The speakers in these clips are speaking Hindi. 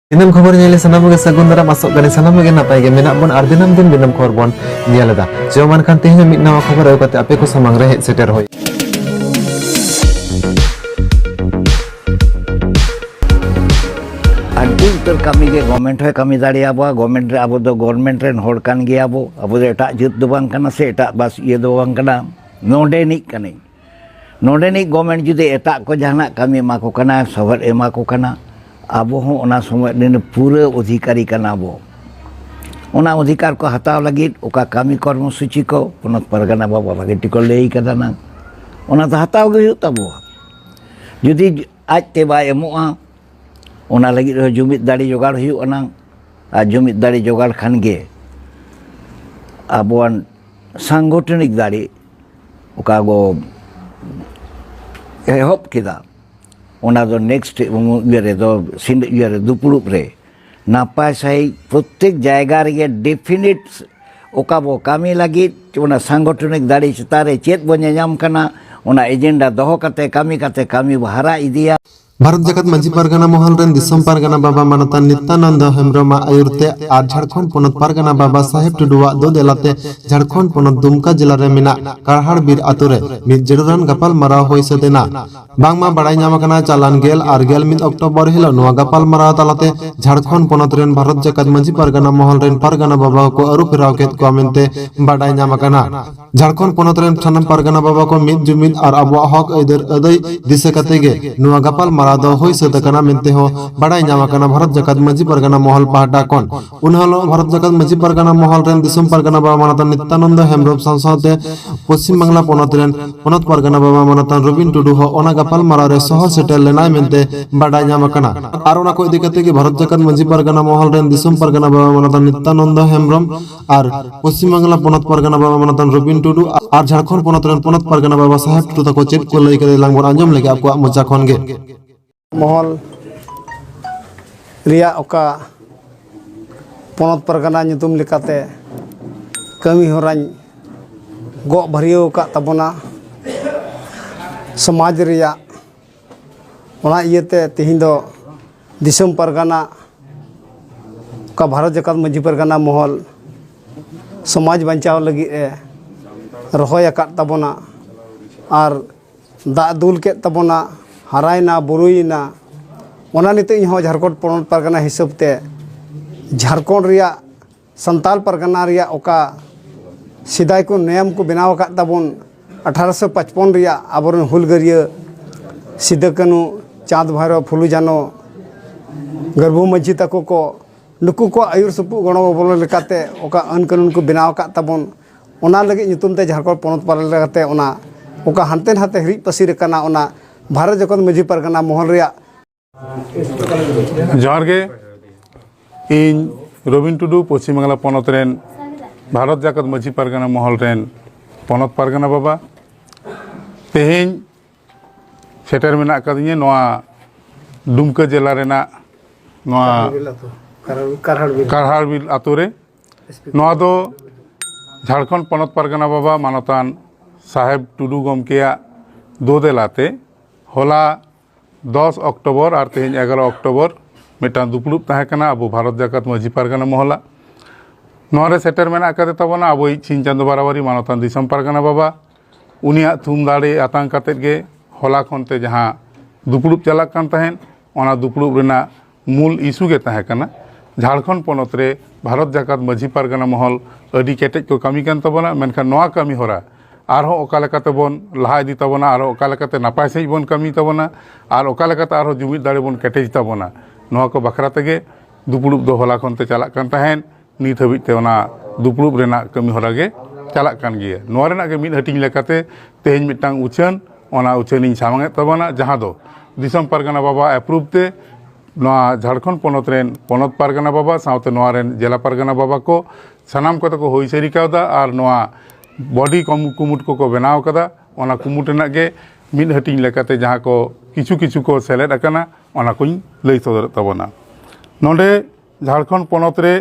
Dinam खबर nyele sanam ge sagun dara masuk gani sanam ge napai ge menak bon ar dinam din dinam khobor bon nyeleda jaman kan tehnya mit nawa खबर au kate ape ko samang re het seter hoy Adi utar kami ge government hoy kami dari abo government re abo do government ren hor kan ge abo do etak jut do bang kana se etak bas ieu do bang kana node nik kani node nik government judi etak ko jahana kami ema ko kana sobat ema ko kana abo ho ona somay din pura adhikari kana abo ona adhikar ko hataw lagit oka kami কর্মসূচি ko ponot pargana baba lagi tiko lei kada na ona ta hataw ge yut tabo judi aj te ba emoa ona lagi jumit dari jogar hiu anang jumit dari jogar khan ge abuan sanggotonik dari oka go ehop kita ona do next year do sind year dupulup re napai sai প্রত্যেক জায়গা রে definite oka bo kami lagi ona sanggotonik dari cetare chet bo nyam kana ona agenda doho kate kami bahara idia Bharat जगत मंझी परगना महल रेन दिसम परगना बाबा मानता नित्यानंद हेम्ब्रमा आयुरते आर झारखंड पोनत परगना बाबा साहेब टुडुआ दो देलाते झारखंड पोनत दुमका जिला रे मिना कारहाड़ बीर आतुरे मिद जेडुरान गपाल माराव होय सदेना बांगमा बाड़ाय ᱧᱟᱢ ᱟᱠᱟᱱᱟ चालान गेल आर गेल मिद अक्टोबर हिलो नोवा गपाल माराव तालाते झारखंड पोनत रेन भारत जगत मंझी परगना महल रेन परगना बाबा को अरु फिराव केत को मेनते बाड़ाय ᱧᱟᱢ आकाना झारखंड पोनत रेन सानाम परगना बाबा को मिद जुमिद आर आबो हक अइदर अदै दिसे कते गे नोवा गपाल माराव होय सदकना मेनते हो बाड़ाय ᱧᱟᱢ आकाना भारत जगत मंझी परगना महल पाहटा कोन उनहलो भारत जगत मंझी परगना महल रेन दिसम परगना बाबा मानता नित्यानंद हेम्ब्रम सांसदे पश्चिम बांगला पोनत रेन पोनत परगना बाबा मानता रबिन टुडु हो ओना गपाल माराव रे सह सेटल लेनाय मेनते बाड़ाय ᱧᱟᱢ आकाना आर ओना को इदि कते कि भारत जगत मंझी परगना महल रेन दिसम परगना बाबा मानता नित्यानंद हेम्ब्रम आर पश्चिम बांगला पोनत परगना बाबा मानता रबिन टुडु आर झारखंड पोनत रेन पोनत परगना बाबा साहेब टुडु तको चेट को लई करे लांगबोर आंजम लेके आपको मोचा खन गे महल रिया ओका पोनत परगना nyutum लेकाते कमी होराñ गो भरियो का तबना समाज रिया ओना इयते तिहिं दो दिसम परगना का भारत जगत मंझी परगना महल समाज बंचाव लगी रहोय अकात तबना आर दा दुल के तबना हरायना बुरुयना ओना निते इहो झारखंड पोनत परगना हिसाबते झारखंड रिया संताल परगना रिया ओका सिदाय को नियम को बनाव का तबन 1855 रिया आबरन हुलगरिया सिद्ध कानू चाँद भैरव फुलू जानो गर्भू मंझी तको को नुकु को आयुर सुपु गण बोल लेकाते ओका अन कानून को बनाव का तबन ओना लगे nyutumते झारखंड पोनत परगना लेकाते ओना ओका हानते हाते हिरिज पसिर काना ओना भारत जगत मंझी परगना महल रिया जोहार गे इन रबिन टुडू पश्चिम बांगला पोनत रेन भारत जगत मंझी परगना महल रेन पोनत परगना बाबा तेहेñ सेटर मेना कदिñe नोआ दुमका जिला रेना नोआ कारहाड़ बिल आतुरे नोआ दो झारखंड पोनत परगना बाबा मानतान साहेब टुडू गमकेया दो देलाते होला 10 अक्टोबर और तेज 11 अक्टोबर मिटान दुपलुप तहकना अब भारत जगत मंझी परगना महला नोरे सेटर मेना कते तबना अब छिन चांदो बराबरी मानतान दिसम परगना बाबा उनिया थुम दाड़े आतंक कते गे होला खनते जहां दुपलुप चलाक कान तहन ओना दुपलुप रेना मूल इशू गे तहकना झारखंड पोनत रे भारत जगत मंझी परगना महल अडी केटेज को कमी कान तबना मेनखान नोआ कमी होरा आरहों ओका लेकाते बोन लहा इदी तबना आरो ओका लेकाते नापाय सही बोन कमी तबना आर ओका लेकाते आरो जुमिद दाड़े बोन केटेज तबना नोआ को बखरा तेगे दुपलुप दो होला खनते चलाक कान तहन नित हबिते ओना दुपलुप रेना कमी होरा गे चलाक कान गिया नोआ रेना गे मिद हटिंग लेकाते तेहेñ मिदटांग उछान ओना उछानिñ सामांगे तबना जहां दो दिसम परगना बाबा एप्रूव ते नोआ झारखंड पोनत रेन पोनत परगना बाबा सावते नोआ रेन जिला परगना बाबा को सानाम कोते को होई सरी कावदा आर नोआ बॉडी कुमुट को बनाव कदा ओना कुमुट रेना गे मिद हटिंग लेकाते जहां को किछु को सेलेद अकना ओना कुñ लई सदर तबना नोडे झारखंड पोनत रे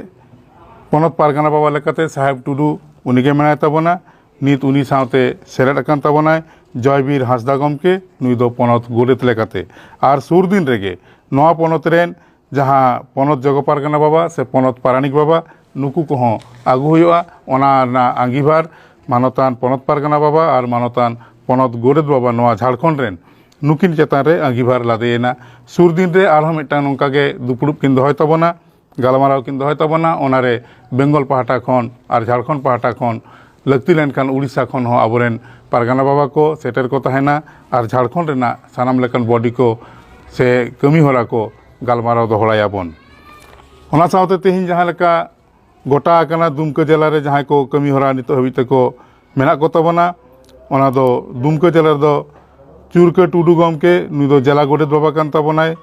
पोनत परगना बाबा लेकाते साहेब टुडू उनिगे मेनाय तबना नित उनी सावते सेलेद अकन तबनाय जयबीर हांसदा गमके नुई दो पोनत गोडेत लेकाते आर सुर दिन रेगे नोआ पोनत रेन जहाँ पनत जगो पारगाना बाबा से पनत पारानिक बाबा नुकु को आगू हुआ आंगीभार मानतान पनत पारगाना बाबा और मानतान पनत गोडेत बाबा नवा झारखंड रेन नुकिन चेतान रे आंगीभार लादेना सुर दिन रे आरहों मिट्टान नोंकागे दुपुड़ुब किन दोहय ताबोना गालमाराव किन दोहय ताबोना ओनारे बेंगल पाहटा खन और झारखंड पाहटा खन लगती लेनखान उड़ीसा खन हो आबोरेन पारगाना बाबा को सेटर को तहना और झारखंड रेना सानाम लेकन बॉडी को से कमी होरा को गालमाराव दोहरायाबोन ओना सावते तेहिन जहाँ लेका गोटा आकना दुमका जिला रे जहाँ को कमी होरा नित हबिते को मेना को ताबोना ओना दो दुमका जिला दो चुरका टुडू गमके नुई दो जिला गोडेत बाबा कान ताबोनाय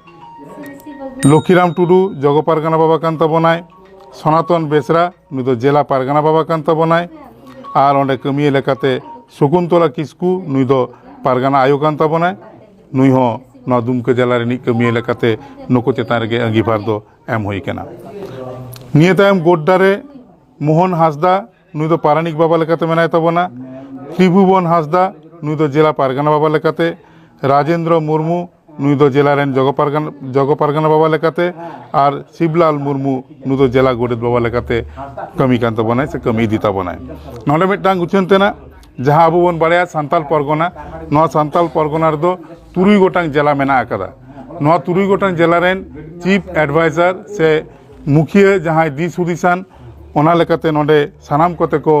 लक्ष्मीराम टुडू जगो पारगाना बाबा कान ताबोनाय सनातन बेसरा नुई दो जिला पारगाना बाबा कान ताबोनाय और ओंडे कमी लेकाते शकुंतला किस्कू नुई दो पारगाना आयो कान ताबोनाय नुई हो नवा दुमका जिला रे कमी लेकाते नुको चेतान रेगे अंगीभार दो एम हुई केना निये तायम गोड्डारे मोहन हांसदा नुई दो पारानिक बाबा लेकाते मेनाय ताबोना त्रिभुवन हांसदा नुई दो जिला पारगाना बाबा लेकाते राजेंद्र मुर्मू नुई दो जिला रेन जगो पारगाना बाबा लेकाते और शिवलाल मुर्मू नुई दो जिला गोडेत बाबा लेकाते कमी कान ताबोनाय से कमी दी ताबोनाय नोंडे मिट्टांग उछन तेना जहाँ अब बन बाड़ाया सान्ताल परगना नवा सान्ताल परगना रे तुरुई गोटांग जिला मेना आकादा नवा तुरुई गोटांग जिला रेन चीफ एडवाइजर से मुखिया जहाँ दिस हुदिसान ओना लेकाते नोंडे सानाम कोते को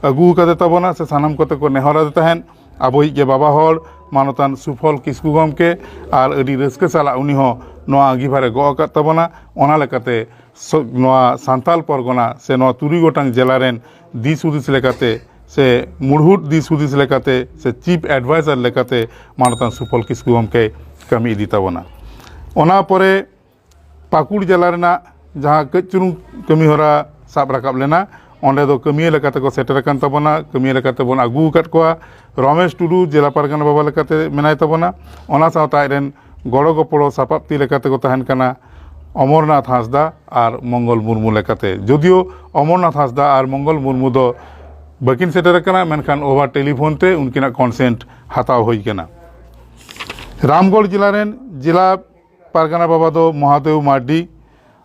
अगू कादे ताबोना से सानाम कोते को नेहरा दे तहन आबोई के बाबा हर मानतान सुफल किस्कू गमके और अडी रस्के साला उनी हो नवा आंगीभारे गो आकाद ताबोना ओना लेकाते नवा सान्ताल परगना से नवा तुरुई गोटांग जिला रेन दिस हुदिस लेकाते से मुड़हुट दिस हुदिस लेकाते से चीफ एडवाइजर लेकाते मानतान सुफल किस्कू गमके कमी इदी ताबोना ओना परे पाकुड़ जिला रेना जहाँ कचुरुंग कमी होरा साब राकाब लेना ओंडे दो कमी लेकाते को सेटर कान ताबोना कमी लेकाते बोन आगू काट कोआ रमेश टुडू जिला पारगाना बाबा लेकाते मेनाय ताबोना ओना सावते आइरेन गड़ो गपड़ो सापाप्ति लेकाते को तहन काना अमरनाथ हांसदा और मंगल मुर्मू लेकाते जदियो अमरनाथ हांसदा और मंगल मुर्मू दो बाकिन सेटर काना मेनखान ओवर टेलीफोन ते उनकिना कन्सेंट हाताव होई काना रामगढ़ जिला रेन जिला पारगाना बाबा दो महादेव मार्डी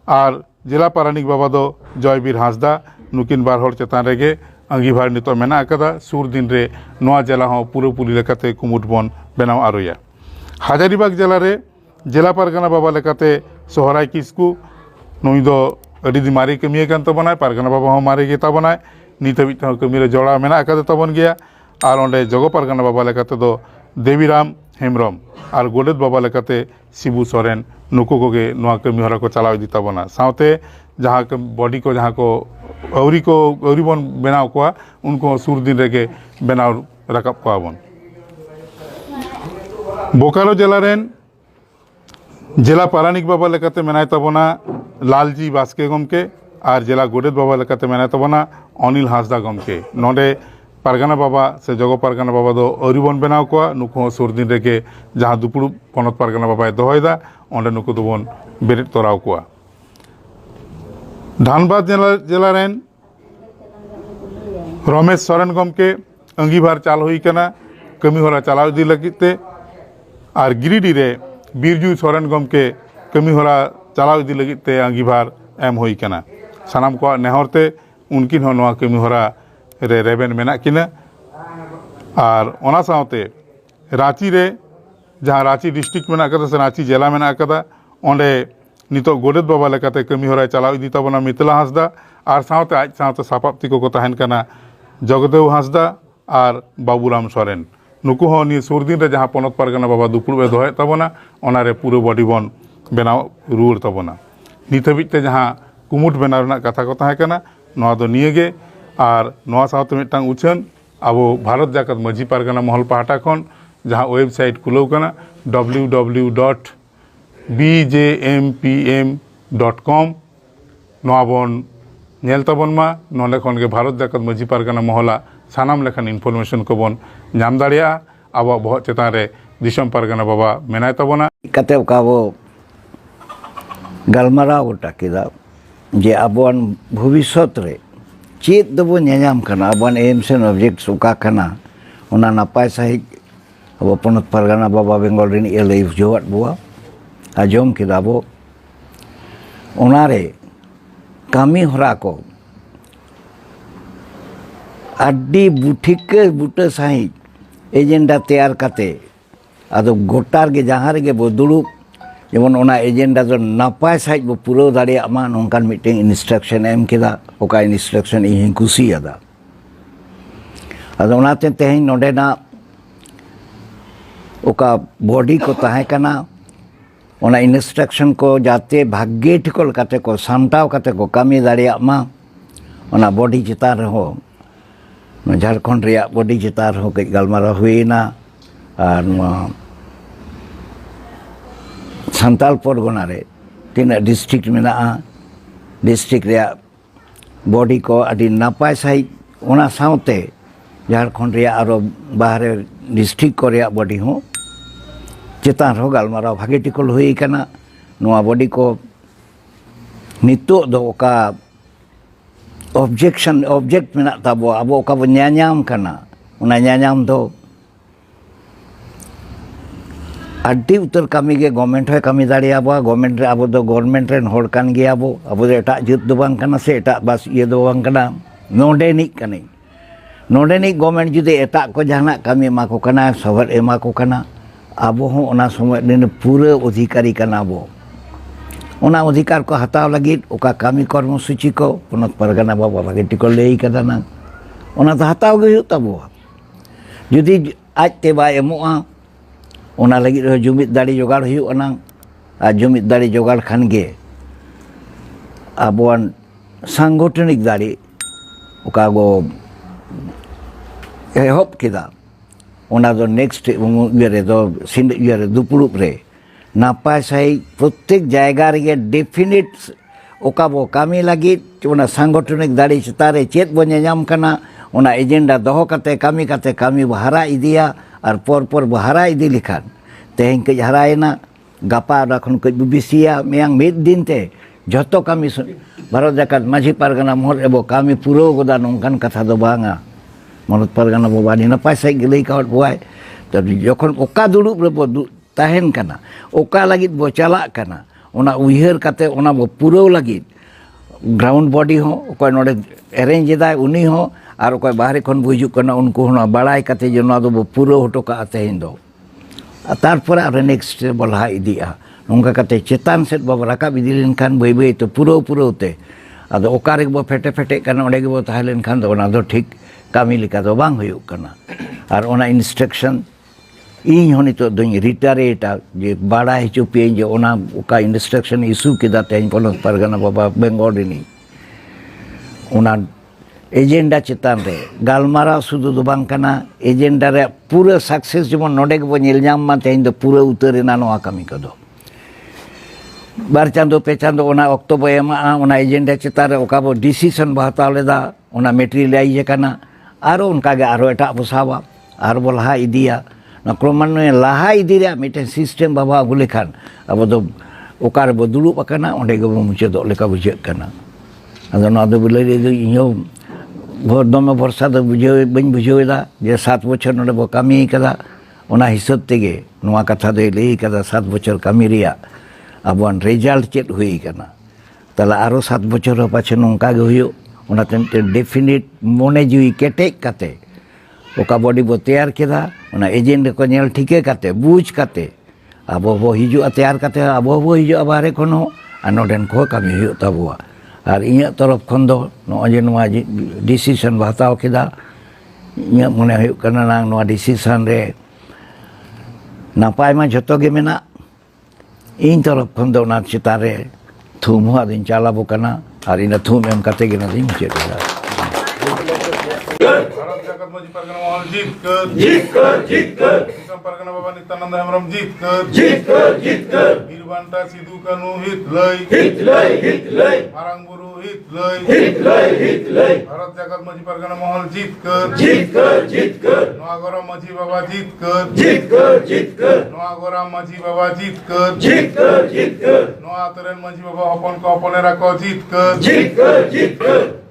और जिला पारानिक बाबा दो जयबीर हांसदा नुकिन बार हर चेतान रेगे अंगीभार नितो मेना आकादा सुर दिन रे नवा जिला हो पुरोपुरी लेकाते कुमुट बन बेनाव आरोया हाजारीबाग जिला रे जिला पारगाना बाबा लेकाते सोहराय किस्कू नुई दो अडी दी मारी कमी कान ताबोनाय पारगाना बाबा हो मारी गे ताबोनाय नित हबी ते कमी रे जोड़ा मेना आकादे ताबोन गया और ओंडे जगो पारगाना बाबा लेकाते दो देवीराम हेमब्रम और गोडेत बाबा लेकाते शिबू सोरेन नुको कोगे नवा कमी हरा को चलाव इदी ताबोना सावते जहाँ बॉडी को जहाँ को अवरी बन बनाव कोआ उनको सुर दिन रेगे बनाव राकाब कोआ बन बोकारो जिला रेन जिला पारानिक बाबा लेकाते मेनाय ताबोना लालजी बास्के गमके और जिला गोडेत बाबा लेकाते मेनाय ताबोना अनिल हांसदा गमके नोंडे पारगाना बाबा से जगो पारगाना बाबा दो अवरी बन बनाव कोआ नुको सुर दिन रेगे जहाँ दुपुड़ पनत पारगाना बाबा दोहयदा ओंडे नुको दोबन बेरेट तोराव कोआ धानबाद जिला रेन रमेश सोरेन गमके अंगीभार चाल हुई कना कमी होरा चलाव इदी लगिते और गिरिडीह रे बीरजू सोरेन गमके कमी होरा चलाव इदी लगिते अंगीभार एम हुई कना सानाम को नेहरते उनकिन हो नवा कमी होरा रे रेबेन मेना किना और ओना सावते रांची रे जहाँ रांची डिस्ट्रिक्ट मेना कदा से रांची जिला मेना कदा ओंडे नितो गोडेत बाबा लेकाते कमी होराय चलाव इदी ताबोना मिथिला हांसदा और सावते आज सावते सापाप्ति को तहन काना जगदेव हांसदा और बाबूराम सोरेन नुकु हो नि सुर दिन रे जहाँ पनत पारगाना बाबा दुपुड़बे दोहय ताबोना ओनारे पूरा बॉडी बन बनाव रुआर ताबोना नित हबिते जहाँ कुमुट बनाव रना कथा को तहय काना नवा दो नियेगे और नवा सावते मिट्टांग उछन आबो भारत जाकत माझी पारगाना महल पाहटा खन जहाँ वेबसाइट खुलौ काना www.bjmpm.com नवा बन नेल ताबन मा नोंडे खन गे भारत जाकत माझी पारगाना महला सानाम लेखान इनफरमेशन को बन नाम दाड़िया आबो बहुत चेतान रे दिसम पारगाना बाबा मेनाय ताबोना कते काबो गालमाराव गोटा केदा जे आबोन भविष्यत रे चेत दबो नेनाम कना आबोन एम्स एंड ऑब्जेक्ट्स उका कना ओना नापाय सही अब पनत पारगाना बाबा बेंगल रेन एलई जोवात बुआ आजम केदा बो ᱚᱱᱟᱨᱮ ᱠᱟᱹᱢᱤ ᱦᱚᱨᱟ ᱠᱚ ᱟᱹᱰᱤ ᱴᱷᱤᱠᱟᱹ ᱵᱩᱴᱟᱹ ᱥᱟᱺᱦᱤᱡ ᱮᱡᱮᱱᱰᱟ ᱛᱮᱭᱟᱨ ᱠᱟᱛᱮ ᱟᱫᱚ ᱜᱚᱴᱟ ᱨᱮᱜᱮ ᱡᱟᱦᱟᱸ ᱨᱮᱜᱮ ᱵᱚ ᱫᱩᱲᱩᱵ ᱡᱮᱢᱚᱱ ᱚᱱᱟ ᱮᱡᱮᱱᱰᱟ ᱫᱚ ᱱᱟᱯᱟᱭ ᱥᱟᱺᱦᱤᱡ ᱵᱚ ᱯᱩᱨᱟᱹᱣ ᱫᱟᱲᱮᱭᱟᱜ ᱢᱟ ᱱᱚᱝᱠᱟᱱ ᱢᱤᱫᱴᱮᱱ ᱤᱱᱥᱴᱨᱟᱠᱥᱚᱱ ᱮᱢ ᱠᱮᱫᱟ ᱚᱠᱟ ᱤᱱᱥᱴᱨᱟᱠᱥᱚᱱ ᱤᱧ ᱦᱚᱧ ᱠᱩᱥᱤᱭᱟᱫᱟ ᱟᱫᱚ ᱚᱱᱟᱛᱮ ᱛᱮᱦᱮᱧ ᱱᱚᱰᱮᱱᱟᱜ ᱚᱠᱟ ᱵᱚᱰᱤ ᱠᱚ ᱛᱟᱦᱮᱸ ᱠᱟᱱᱟ ᱚᱱᱟ ᱤᱱᱥᱴᱨᱟᱠᱥᱚᱱ ᱠᱚ ᱡᱟᱛᱮ ᱵᱷᱟᱜᱮ ᱴᱷᱤᱠᱚ ᱠᱟᱛᱮ ᱠᱚ ᱥᱟᱢᱴᱟᱣ ᱠᱟᱛᱮ ᱠᱚ ᱠᱟᱹᱢᱤ ᱫᱟᱲᱮᱭᱟᱜ ᱢᱟ ᱚᱱᱟ ᱵᱚᱰᱤ ᱪᱮᱛᱟᱱ ᱨᱮᱦᱚᱸ ᱡᱷᱟᱲᱠᱷᱚᱸᱰ ᱨᱮᱭᱟᱜ ᱵᱚᱰᱤ ᱪᱮᱛᱟᱱ ᱨᱮᱦᱚᱸ ᱠᱟᱹᱡ ᱜᱟᱞᱢᱟᱨᱟᱣ ᱦᱩᱭᱮᱱᱟ ᱟᱨ ᱱᱚᱣᱟ ᱥᱟᱱᱛᱟᱞ ᱯᱚᱨᱜᱚᱱᱟ ᱨᱮ ᱛᱤᱱᱟᱹᱜ ᱰᱤᱥᱴᱨᱤᱠᱴ ᱢᱮᱱᱟᱜᱼᱟ ᱰᱤᱥᱴᱨᱤᱠᱴ ᱨᱮᱭᱟᱜ ᱵᱚᱰᱤ ko ᱟᱹᱰᱤ ᱱᱟᱯᱟᱭ ᱥᱟᱺᱦᱤᱡ ᱚᱱᱟ ᱥᱟᱶᱛᱮ ᱡᱷᱟᱲᱠᱷᱚᱸᱰ ᱨᱮᱭᱟᱜ ᱟᱨᱚ ᱵᱟᱦᱨᱮ ᱰᱤᱥᱴᱨᱤᱠᱴ ko ᱨᱮᱭᱟᱜ ᱵᱚᱰᱤ ᱦᱚᱸ ᱪᱮᱛᱟᱱ ᱨᱮᱦᱚᱸ ᱜᱟᱞᱢᱟᱨᱟᱣ ᱵᱷᱟᱜᱮ ᱴᱷᱤᱠᱚ ᱦᱩᱭ ᱟᱠᱟᱱᱟ ᱱᱚᱣᱟ ᱵᱚᱰᱤ ko ᱱᱤᱛᱚᱜ ᱫᱚ ᱚᱠᱟ ᱚᱵᱡᱮᱠᱴ ᱢᱮᱱᱟᱜ ᱛᱟᱵᱚ ᱟᱵᱚ ᱚᱠᱟ ᱵᱚ ᱧᱟᱧᱟᱢ ᱠᱟᱱᱟ ᱚᱱᱟ ᱧᱟᱧᱟᱢ ᱫᱚ ᱟᱹᱰᱤ ᱩᱛᱟᱹᱨ ᱠᱟᱹᱢᱤ ᱜᱮ ᱜᱚᱵᱷᱢᱮᱱᱴ ᱦᱚᱸᱭ ᱠᱟᱹᱢᱤ ᱫᱟᱲᱮᱭᱟᱵᱚᱣᱟ ᱜᱚᱵᱷᱢᱮᱱᱴ ᱨᱮ ᱟᱵᱚ ᱫᱚ ᱜᱚᱵᱷᱢᱮᱱᱴ ᱨᱮᱱ ᱦᱚᱲ ᱠᱟᱱ ᱜᱮᱭᱟᱵᱚ ᱟᱵᱚ ᱫᱚ ᱮᱴᱟᱜ ᱡᱟᱹᱛ ᱫᱚ ᱵᱟᱝ ᱠᱟᱱᱟ ᱥᱮ ᱮᱴᱟᱜ ᱵᱟᱥ ᱫᱚ ᱵᱟᱝ ᱠᱟᱱᱟ ᱱᱚᱰᱮᱱᱤᱡ ᱠᱟᱹᱱᱟᱹᱧ ᱱᱚᱰᱮᱱᱤᱡ ᱜᱚᱵᱷᱢᱮᱱᱴ ᱡᱩᱫᱤ ᱮᱴᱟᱜ ᱠᱚ ᱡᱟᱦᱟᱱᱟᱜ ᱠᱟᱹᱢᱤ ᱮᱢᱟ ᱠᱚ ᱠᱟᱱᱟ ᱥᱚᱦᱚᱨ ᱮᱢᱟ ᱠᱚ ᱠᱟᱱᱟ ᱟᱵᱚ ᱦᱚᱸ ᱚᱱᱟ ᱥᱚᱢᱚᱭ ᱨᱮᱱ ᱯᱩᱨᱟᱹ ᱚᱫᱷᱤᱠᱟᱨী ᱠᱟᱱᱟ ᱵᱚ ᱚᱱᱟ ᱚᱫᱷᱤᱠᱟর ᱠᱚ ᱦᱟᱛᱟᱣ ᱞᱟᱹᱜᱤᱫ ᱚᱠᱟ ᱠᱟᱹᱢᱤ ᱠᱚᱨᱢᱚᱥᱩᱪᱤ ᱠᱚ ᱯᱚᱱᱚᱛ ᱯᱟᱨᱜᱟᱱᱟ ᱵᱟᱵᱟ ᱵᱷᱟᱜᱮ ᱴᱷᱤᱠ ᱠᱚ ᱞᱟᱹᱭ ᱠᱟᱫᱟ ᱱᱟ ᱚᱱᱟ ᱫᱚ ᱦᱟᱛᱟᱣ ᱜᱮ ᱦᱩᱭᱩᱜ ᱛᱟᱵᱚᱣᱟ ᱡᱩᱫᱤ ᱟᱡᱛᱮ ᱵᱟᱭ ᱮᱢᱚᱜᱼᱟ ᱚᱱᱟ ᱞᱟᱹᱜᱤᱫ ᱦᱚᱸ ᱡᱩᱢᱤᱫ ᱫᱟᱲᱮ ᱡᱚᱜᱟᱲ ᱦᱩᱭᱩᱜᱼᱟ ᱱᱟᱝ ᱟᱨ ᱡᱩᱢᱤᱫ ᱫᱟᱲᱮ ᱡᱚᱜᱟᱲ ᱠᱷᱟᱱ ᱜᱮ ᱟᱵᱚᱣᱟᱜ ᱥᱟᱝᱜᱚᱴᱷᱚᱱᱤᱠ ᱫᱟᱲᱮ ᱚᱠᱟ ᱵᱚ ᱮᱦᱚᱵ ᱠᱮᱫᱟ ᱚᱱᱟ ᱫᱚ ᱱᱮᱠᱥᱴ ᱤᱭᱟᱹ ᱨᱮᱫᱚ ᱫᱩᱯᱲᱩᱵ ᱨᱮ ᱱᱟᱯᱟᱭ ᱥᱟᱺᱦᱤᱡ ᱯᱨᱚᱛᱮᱠ ᱡᱟᱭᱜᱟ ᱨᱮᱜᱮ ᱰᱮᱯᱷᱤᱱᱤᱴ ᱚᱠᱟ ᱵᱚ ᱠᱟᱹᱢᱤ ᱞᱟᱹᱜᱤᱫ ᱚᱱᱟ ᱥᱟᱝᱜᱚᱴᱷᱚᱱᱤᱠ ᱫᱟᱲᱮ ᱪᱮᱛᱟᱱ ᱨᱮ ᱪᱮᱫ ᱵᱚ ᱧᱮᱧᱟᱢ ᱠᱟᱱᱟ ᱚᱱᱟ ᱮᱡᱮᱱᱰᱟ ᱫᱚᱦᱚ ᱠᱟᱛᱮ ᱠᱟᱹᱢᱤ ᱵᱚ ᱦᱟᱨᱟ ᱤᱫᱤᱭᱟ ᱟᱨ ᱯᱚᱨ ᱵᱚ ᱦᱟᱨᱟ ᱤᱫᱤ ᱞᱮᱠᱷᱟᱱ ᱛᱮᱦᱮᱧ ᱠᱟᱹᱡ ᱦᱟᱨᱟᱭᱮᱱᱟ ᱜᱟᱯᱟ ᱚᱱᱟ ᱠᱷᱚᱱ ᱠᱟᱹᱡ ᱵᱚ ᱵᱮᱥᱤᱭᱟ ᱢᱮᱭᱟᱝ ᱢᱤᱫ ᱫᱤᱱ ᱛᱮ ᱡᱷᱚᱛᱚ ᱠᱟᱹᱢᱤ ᱵᱷᱟᱨᱚᱛ ᱡᱟᱠᱟᱛ ᱢᱟᱹᱡᱷᱤ ᱯᱟᱨᱜᱟᱱᱟ ᱢᱚᱦᱚᱞ ᱨᱮᱵᱚ ᱠᱟᱹᱢᱤ ᱯᱩᱨᱟᱹᱣ ᱜᱚᱫᱟ ᱱᱚᱝᱠᱟᱱ ᱠᱟᱛᱷᱟ ᱫᱚ ᱵᱟᱝᱟ ᱯᱚᱱᱚᱛ ᱯᱟᱨᱜᱟᱱᱟ ᱵᱟᱵᱟ ᱟᱹᱰᱤ ᱱᱟᱯᱟᱭ ᱥᱟᱺᱦᱤᱡ ᱜᱮ ᱞᱟᱹᱭ ᱠᱟᱣᱟᱫ ᱵᱚᱣᱟᱭ ᱡᱚᱠᱷᱚᱱ ᱚᱠᱟ ᱫᱩᱲᱩᱵ ᱨᱮᱵᱚ ᱛᱟᱦᱮᱱ ᱠᱟᱱᱟ ᱚᱠᱟ ᱞᱟᱹᱜᱤᱫ ᱵᱚ ᱪᱟᱞᱟᱜ ᱠᱟᱱᱟ ᱚᱱᱟ ᱩᱭᱦᱟᱹᱨ ᱠᱟᱛᱮ ᱚᱱᱟ ᱵᱚ ᱯᱩᱨᱟᱹᱣ ᱞᱟᱹᱜᱤᱫ ᱜᱨᱟᱣᱩন্ড ᱵᱚᱰᱤ ᱦᱚᱸ ᱚᱠᱚᱭ ᱱᱚᱰᱮ ᱮᱨᱮᱧᱡ ᱮᱫᱟᱭ ᱩᱱᱤ ᱦᱚᱸ ᱟᱨ ᱚᱠᱚᱭ ᱵᱟᱦᱨᱮ ᱠᱷᱚᱱ ᱵᱚ ᱦᱤᱡᱩᱜ ᱠᱟᱱᱟ ᱩᱱᱠᱩ ᱦᱚᱸ ᱵᱟᱲᱟᱭ ᱠᱟᱛᱮ ᱡᱮ ᱱᱚᱣᱟ ᱫᱚᱵᱚ ᱯᱩᱨᱟᱹᱣ ᱦᱚᱴᱚ ᱠᱟᱜᱼᱟ ᱛᱮᱦᱮᱧ ᱫᱚ ᱛᱟᱨᱯᱚᱨᱮ ᱟᱨ ᱱᱮᱠᱥᱴ ᱨᱮ ᱵᱚ ᱞᱟᱦᱟ ᱤᱫᱤᱜᱼᱟ ᱱᱚᱝᱠᱟ ᱠᱟᱛᱮ ᱪᱮᱛᱟᱱ ᱥᱮᱫ ᱵᱚ ᱨᱟᱠᱟᱵ ᱤᱫᱤ ᱞᱮᱱᱠᱷᱟᱱ ᱵᱟᱹᱭ ᱵᱟᱹᱭᱛᱮ ᱯᱩᱨᱟᱹᱣ ᱛᱮ ᱟᱫᱚ ᱚᱠᱟ ᱨᱮᱜᱮ ᱵᱚ ᱯᱷᱮᱴᱮᱜ ᱠᱟᱱᱟ ᱚᱸᱰᱮ ᱜᱮᱵᱚ ᱛᱟᱦᱮᱸ ᱞᱮᱱᱠᱷᱟन ᱫᱚ ᱚᱱᱟ ᱫᱚ ᱴᱷᱤᱠ ᱠᱟᱹᱢᱤ ᱞᱮᱠᱟ ᱫᱚ ᱵᱟᱝ ᱦᱩᱭᱩᱜ ᱠᱟᱱᱟ ᱟᱨ ᱚᱱᱟ ᱤᱱᱥᱴᱨᱟᱠᱥᱚᱱ ᱤᱧ ᱦᱚᱸ ᱱᱤᱛᱚᱜ ᱫᱚᱧ ᱨᱤᱴᱟᱨᱮᱴᱟ ᱡᱮ ᱵᱟᱲᱟᱭ ᱦᱚᱪᱚ ᱯᱮᱭᱟᱹᱧ ᱡᱮ ᱚᱱᱟ ᱚᱠᱟ ᱤᱱᱥᱴᱨᱟᱠᱥᱚᱱ ᱤᱥᱩ ᱠᱮᱫᱟ ᱛᱮᱦᱮᱧ ᱯᱚᱱᱚᱛ ᱯᱟᱨᱜᱟᱱᱟ ᱵᱟᱵᱟ ᱵᱮᱝᱜᱚᱞ ᱨᱤᱱᱤᱡ ᱚᱱᱟ ᱮᱡᱮᱱᱰᱟ ᱪᱮᱛᱟᱱ ᱨᱮ ᱜᱟᱞᱢᱟᱨᱟᱣ ᱥᱩᱫᱷᱩ ᱫᱚ ᱵᱟᱝ ᱠᱟᱱᱟ ᱮᱡᱮᱱᱰᱟ ᱨᱮ ᱯᱩᱨᱟᱹ ᱥᱟᱠᱥᱮᱥ ᱡᱮᱢᱚᱱ ᱱᱚᱰᱮ ᱜᱮᱵᱚ ᱧᱮᱞ ᱧᱟᱢ ᱢᱟ ᱛᱮᱦᱮᱧ ᱫᱚ ᱯᱩᱨᱟᱹ ᱩᱛᱟᱹᱨᱮᱱᱟ ᱱᱚᱣᱟ ᱠᱟᱹᱢᱤ ᱠᱚᱫᱚ ᱵᱟᱨ ᱪᱟᱸᱫᱳ ᱯᱮ ᱪᱟᱸᱫᱳ ᱚᱱᱟ ᱚᱠᱛᱚ ᱵᱚ ᱮᱢᱟᱜᱼᱟ ᱚᱱᱟ ᱮᱡᱮᱱᱰᱟ ᱪᱮᱛᱟᱱ ᱨᱮ ᱚᱠᱟ ᱵᱚ ᱰᱤᱥᱤᱥᱚᱱ ᱵᱚ ᱦᱟᱛᱟᱣ ᱞᱮᱫᱟ ᱚᱱᱟ ᱢᱮᱴᱮᱨᱤᱭᱟᱞᱟᱭᱤᱡ ᱟᱠᱟᱱᱟ ᱟᱨᱚ ᱚᱱᱠᱟᱜᱮ ᱟᱨᱚ ᱮᱴᱟᱜ ᱵᱚ ᱥᱟᱵᱟ ᱟᱨ ᱵᱚ ᱞᱟᱦᱟ ᱤᱫᱤᱭᱟ ᱱᱚᱣᱟ ᱠᱨᱚᱢᱟᱱᱱᱚᱭᱮ ᱞᱟᱦᱟ ᱤᱫᱤ ᱨᱮᱭᱟᱜ ᱢᱤᱫᱴᱮᱱ ᱥᱤᱥᱴᱮᱢ ᱵᱟᱵᱚ ᱟᱹᱜᱩ ᱞᱮᱠᱷᱟᱱ ᱟᱵᱚ ᱫᱚ ᱚᱠᱟ ᱨᱮᱵᱚ ᱫᱩᱲᱩᱵ ᱟᱠᱟᱱᱟ ᱚᱸᱰᱮ ᱜᱮᱵᱚ ᱢᱩᱪᱟᱹᱫᱚᱜ ᱞᱮᱠᱟ ᱵᱩᱡᱷᱟᱹᱜ ᱠᱟᱱᱟ ᱟᱫᱚ ᱱᱚᱣᱟ ᱫᱚ ᱞᱟᱹᱭ ᱤᱧᱦᱚᱸ ᱫᱚᱢᱮ ᱵᱷᱚᱨᱥᱟ ᱫᱚ ᱵᱟᱹᱧ ᱵᱩᱡᱷᱟᱹᱣᱮᱫᱟ ᱡᱮ 7 ᱵᱚᱪᱷᱚᱨ ᱱᱚᱰᱮ ᱵᱚ ᱠᱟᱹᱢᱤ ᱠᱟᱫᱟ ᱚᱱᱟ ᱦᱤᱥᱟᱹᱵ ᱛᱮᱜᱮ ᱱᱚᱣᱟ ᱠᱟᱛᱷᱟ ᱫᱚᱭ ᱞᱟᱹᱭ ᱠᱟᱫᱟ 7 ᱵᱚᱪᱷᱚᱨ ᱠᱟᱹᱢᱤ ᱨᱮᱭᱟᱜ ᱟᱵᱚᱣᱟᱜ ᱨᱮᱡᱟল্ᱴ ᱪᱮᱫ ᱦᱩᱭ ᱠᱟᱱᱟ ᱛᱟᱦᱚᱞᱮ ᱟᱨᱚ 7 ᱵᱚᱪᱷᱚᱨ ᱦᱚᱸ ᱯᱟᱪᱷᱮ ᱱᱚᱝᱠᱟ ᱜᱮ ᱦᱩᱭᱩᱜ ᱚᱱᱟᱛᱮ ᱢᱤᱫᱴᱮᱱ ᱰᱮᱯᱷᱤᱱᱤᱴ ᱢᱚᱱᱮ ᱡᱤᱣᱤ ᱠᱮᱴᱮᱡ ᱠᱟᱛᱮ ᱚᱠᱟ ᱵᱚᱰᱤ ᱵᱚ ᱛᱮᱭᱟᱨ ᱠᱮᱫᱟ ᱚᱱᱟ ᱮᱡᱮᱱᱰᱟ ᱠᱚ ᱧᱮᱞ ᱴᱷᱤᱠᱟᱹ ᱠᱟᱛᱮ ᱵᱩᱡᱽ ᱠᱟᱛᱮ ᱟᱵᱚ ᱵᱚ ᱦᱤᱡᱩᱜᱼᱟ ᱛᱮᱭᱟᱨ ᱠᱟᱛᱮ ᱟᱵᱚ ᱵᱚ ᱦᱤᱡᱩᱜᱼᱟ ᱵᱟᱦᱨᱮ ᱠᱷᱚᱱ ᱦᱚᱸ ᱟᱨ ᱱᱚᱰᱮᱱ ᱠᱚᱦᱚᱸ ᱠᱟᱹᱢᱤ ᱦᱩᱭᱩᱜ ᱛᱟᱵᱚᱣᱟ ᱟᱨ ᱤᱧᱟᱹᱜ ᱛᱚᱨᱚᱯ ᱠᱷᱚᱱ ᱫᱚ ᱱᱚᱜᱼᱚᱭ ᱡᱮ ᱱᱚᱣᱟ ᱰᱤᱥᱤᱥᱚᱱ ᱵᱚ ᱦᱟᱛᱟᱣ ᱠᱮᱫᱟ ᱤᱧᱟᱹᱜ ᱢᱚᱱᱮ ᱦᱩᱭᱩᱜ ᱠᱟᱱᱟ ᱱᱟᱝ ᱱᱚᱣᱟ ᱰᱤᱥᱤᱥᱚᱱ ᱨᱮ ᱱᱟᱯᱟᱭ ᱢᱟ ᱡᱷᱚᱛᱚ ᱜᱮ ᱢᱮᱱᱟᱜ ᱤᱧ ᱛᱚᱨᱚᱯ ᱠᱷᱚᱱ ᱫᱚ ᱚᱱᱟ ᱪᱮᱛᱟᱱ ᱨᱮ ᱛᱷᱩᱢ ᱦᱚᱸ ᱟᱫᱚᱧ ᱪᱟᱞ ᱟᱵᱚ ᱠᱟᱱᱟ ᱟᱨ ᱤᱱᱟᱹ ᱛᱷᱩᱢ ᱮᱢ ᱠᱟᱛᱮ ᱜᱮ ᱱᱚᱣᱟ ᱫᱚᱧ ᱢᱩᱪᱟᱹᱫ ᱮᱫᱟ भारत जाकत मजी परगना मोहन जीत कर दिसम परगना बाबा नित्यानंद हेम्ब्रम जीत कर वीरबांटा सिदू कानू हित लय मारांग बुरु हित लय भारत जाकत मजी परगना मोहन जीत कर नोआगोरा मजी बाबा जीत कर नोआगोरा मजी बाबा जीत कर नोआ तरेन मजी बाबा हपन को हपनेरा को जीत कर